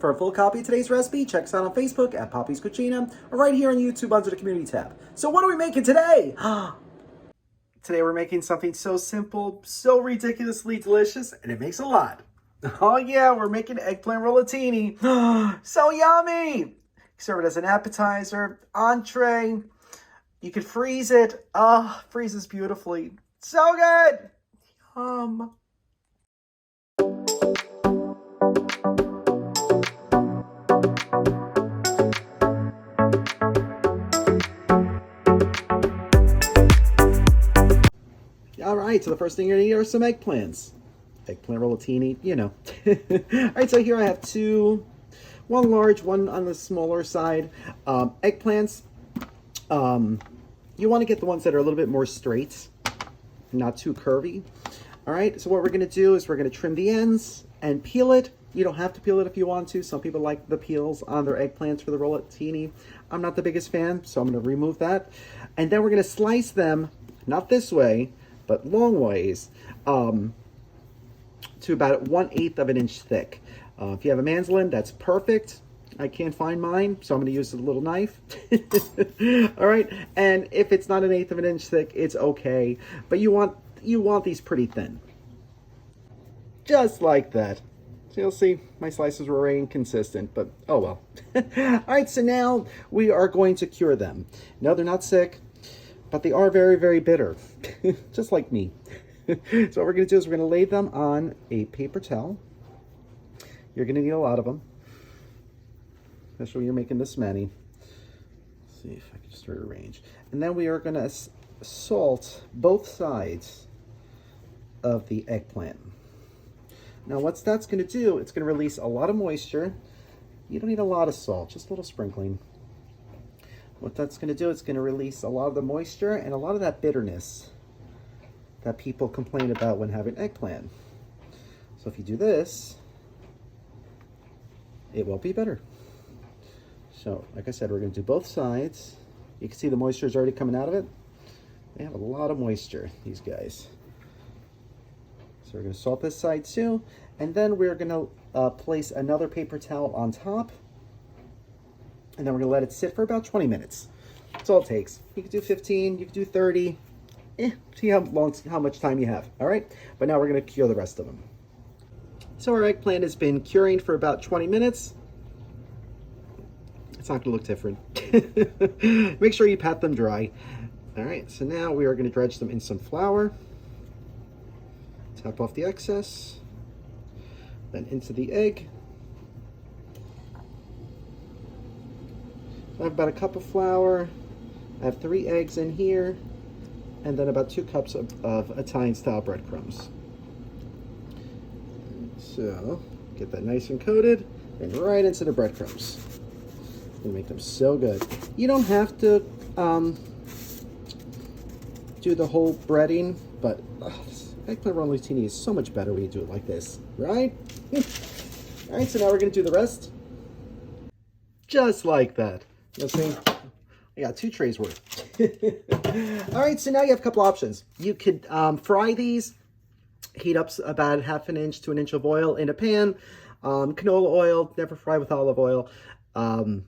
For a full copy of today's recipe, check us out on Facebook at Poppy's Cucina or right here on YouTube under the community tab. So what are we making today? Today we're making something so simple, so ridiculously delicious, and it makes a lot. Oh yeah, we're making eggplant rollatini. So yummy! Serve it as an appetizer, entree. You could freeze it. Oh, freezes beautifully. So good! Yum. All right, so the first thing you're gonna need are some eggplants. Eggplant rollatini, you know. All right, so here I have two, one large, one on the smaller side. Eggplants, you want to get the ones that are a little bit more straight, not too curvy. All right, so what we're gonna do is we're gonna trim the ends and peel it. You don't have to peel it if you want to. Some people like the peels on their eggplants for the rollatini. I'm not the biggest fan, so I'm gonna remove that. And then we're gonna slice them, not this way, but long ways, to about 1/8 of an inch thick. If you have a mandolin, that's perfect. I can't find mine, so I'm going to use a little knife. All right, and if it's not 1/8 of an inch thick, it's okay. But you want these pretty thin, just like that. So you'll see my slices were very inconsistent, but oh well. All right, so now we are going to cure them. No, they're not sick, but they are very, very bitter, just like me. So what we're going to do is we're going to lay them on a paper towel. You're going to need a lot of them, especially when you're making this many. Let's see if I can just rearrange. And then we are going to salt both sides of the eggplant. Now what that's going to do, it's going to release a lot of moisture. You don't need a lot of salt, just a little sprinkling. What that's going to do, it's going to release a lot of the moisture and a lot of that bitterness that people complain about when having eggplant. So if you do this, it won't be bitter. So like I said, we're going to do both sides. You can see the moisture is already coming out of it. They have a lot of moisture, these guys. So we're going to salt this side too, and then we're going to place another paper towel on top. And then we're gonna let it sit for about 20 minutes. That's all it takes. You can do 15, you can do 30. See how much time you have, all right? But now we're gonna cure the rest of them. So our eggplant has been curing for about 20 minutes. It's not gonna look different. Make sure you pat them dry. All right, so now we are gonna dredge them in some flour. Tap off the excess, then into the egg. I have about a cup of flour, I have 3 eggs in here, and then about 2 cups of Italian-style breadcrumbs. So, get that nice and coated, and right into the breadcrumbs. Gonna make them so good. You don't have to do the whole breading, but this eggplant rollatini is so much better when you do it like this, right? All right, so now we're gonna do the rest. Just like that. You'll see, I got 2 trays worth. All right, so now you have a couple options. You could fry these, heat up about 1/2 inch to 1 inch of oil in a pan. Canola oil, never fry with olive oil. And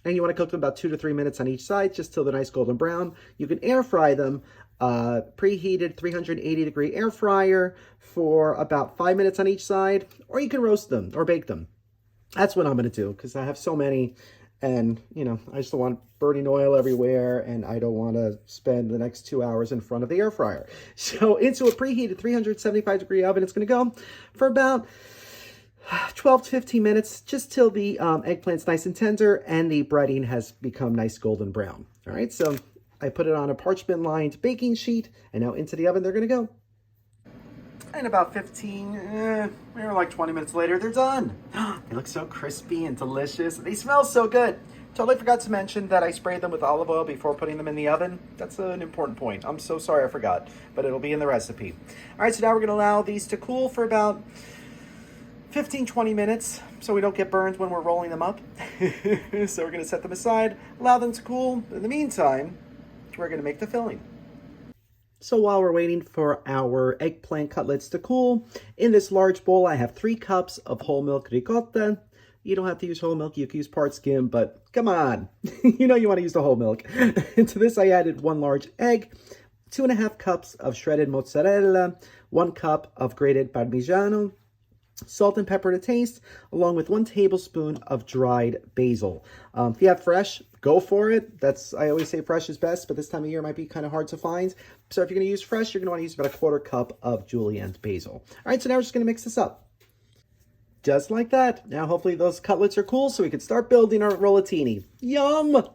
you want to cook them about 2 to 3 minutes on each side, just till they're nice golden brown. You can air fry them, preheated 380-degree air fryer for about 5 minutes on each side, or you can roast them or bake them. That's what I'm going to do, because I have so many. And, you know, I just don't want burning oil everywhere, and I don't want to spend the next 2 hours in front of the air fryer. So into a preheated 375-degree oven, it's going to go for about 12 to 15 minutes, just till the eggplant's nice and tender and the breading has become nice golden brown. All right, so I put it on a parchment-lined baking sheet, and now into the oven they're going to go. And about 20 minutes later, they're done. They look so crispy and delicious. They smell so good. Totally forgot to mention that I sprayed them with olive oil before putting them in the oven. That's an important point. I'm so sorry I forgot, but it'll be in the recipe. All right, so now we're gonna allow these to cool for about 15-20 minutes so we don't get burned when we're rolling them up. So we're gonna set them aside, allow them to cool. In the meantime, we're gonna make the filling. So while we're waiting for our eggplant cutlets to cool, in this large bowl I have 3 cups of whole milk ricotta, You don't have to use whole milk. You can use part skim, but come on. You know you want to use the whole milk. And to this, I added 1 large egg, 2.5 cups of shredded mozzarella, 1 cup of grated parmigiano, salt and pepper to taste, along with 1 tablespoon of dried basil. If you have fresh, go for it. I always say fresh is best, but this time of year it might be kind of hard to find. So if you're going to use fresh, you're going to want to use about 1/4 cup of julienne basil. All right, so now we're just going to mix this up. Just like that. Now hopefully those cutlets are cool so we can start building our rollatini. Yum!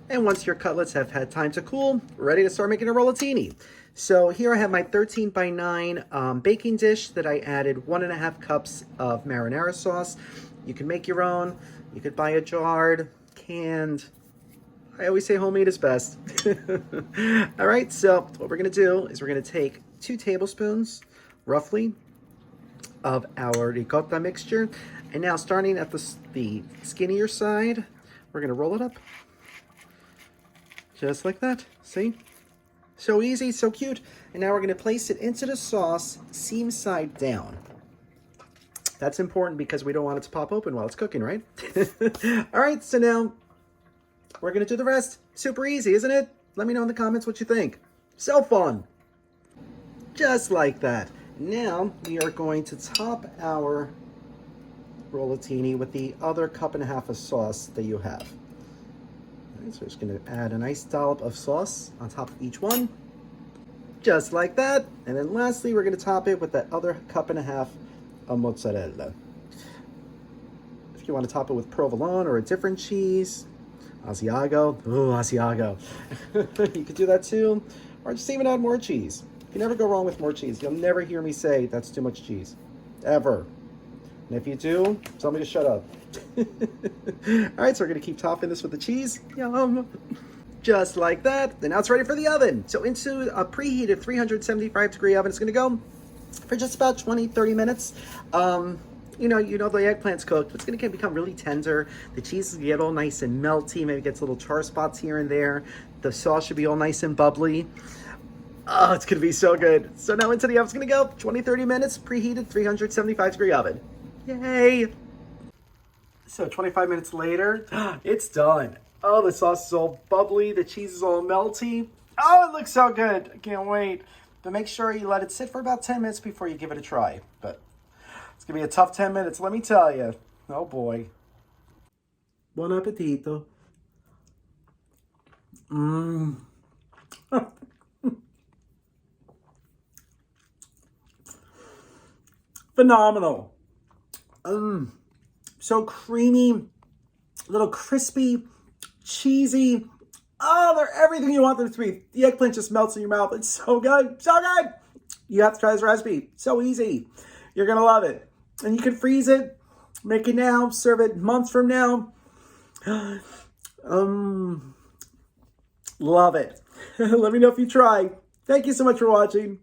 And once your cutlets have had time to cool, we're ready to start making a rollatini. So here I have my 13 by 9 baking dish that I added 1.5 cups of marinara sauce. You can make your own. You could buy a jarred, canned. I always say homemade is best. All right, so what we're gonna do is we're gonna take 2 tablespoons, roughly, of our ricotta mixture. And now starting at the skinnier side, we're gonna roll it up. Just like that, see? So easy, so cute. And now we're gonna place it into the sauce, seam side down. That's important because we don't want it to pop open while it's cooking, right? All right, so now we're gonna do the rest. Super easy, isn't it? Let me know in the comments what you think. So fun. Just like that. Now we are going to top our rollatini with the other 1.5 cups of sauce that you have. So we're just going to add a nice dollop of sauce on top of each one, just like that. And then lastly, we're going to top it with that other 1.5 cups of mozzarella. If you want to top it with provolone or a different cheese, Asiago, ooh, Asiago. You could do that too, or just even add more cheese. You can never go wrong with more cheese. You'll never hear me say that's too much cheese, ever. And if you do, tell me to shut up. All right, so we're gonna keep topping this with the cheese. Yum. Just like that. And now it's ready for the oven. So into a preheated 375-degree oven, it's gonna go for just about 20-30 minutes. You know the eggplant's cooked. It's gonna become really tender. The cheese is gonna get all nice and melty. Maybe gets little char spots here and there. The sauce should be all nice and bubbly. Oh, it's gonna be so good. So now into the oven, it's gonna go 20-30 minutes, preheated 375-degree oven. Yay! So 25 minutes later, it's done. Oh, the sauce is all bubbly. The cheese is all melty. Oh, it looks so good. I can't wait. But make sure you let it sit for about 10 minutes before you give it a try. But it's going to be a tough 10 minutes, let me tell you. Oh, boy. Buon appetito. Mmm. Phenomenal. So creamy, a little crispy, cheesy. Oh, they're everything you want them to be. The eggplant just melts in your mouth. It's so good, so good. You have to try this recipe. So easy. You're gonna love it. And you can freeze it, make it now, serve it months from now. Love it. Let me know if you try. Thank you so much for watching.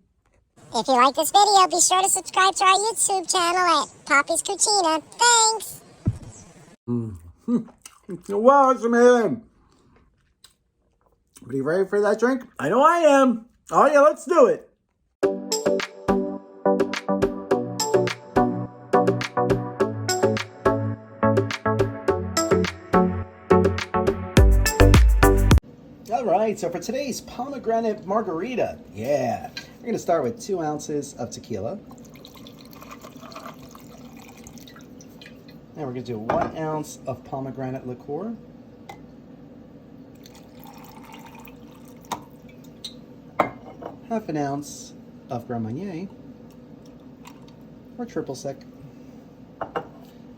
If you like this video, be sure to subscribe to our YouTube channel at Poppy's Cucina. Thanks! Wow, it's amazing. Are you ready for that drink? I know I am. Oh yeah, let's do it. All right, so for today's pomegranate margarita, yeah, we're gonna start with 2 ounces of tequila. And we're gonna do 1 ounce of pomegranate liqueur. Half an ounce of Grand Marnier, or triple sec.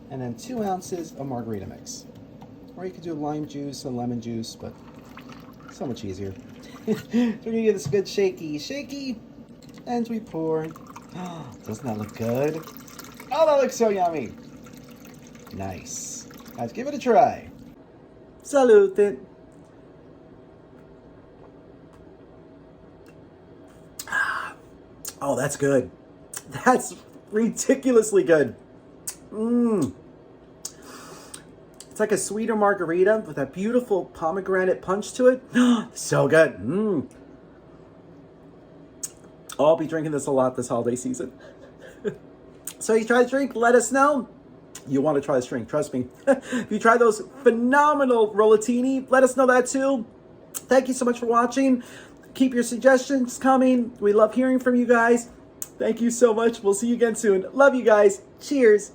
And then 2 ounces of margarita mix. Or you could do lime juice and lemon juice, but so much easier. So we're gonna give this a good shaky, and we pour. Oh, doesn't that look good? Oh, that looks so yummy. Nice. Let's give it a try. Salute. Oh, that's good. That's ridiculously good. It's like a sweeter margarita with a beautiful pomegranate punch to it. So good. I'll be drinking this a lot this holiday season. So you try to drink, let us know. you want to try this drink. Trust me. If you try those phenomenal rollatini, let us know that too. Thank you so much for watching. Keep your suggestions coming. We love hearing from you guys. Thank you so much. We'll see you again soon. Love you guys. Cheers.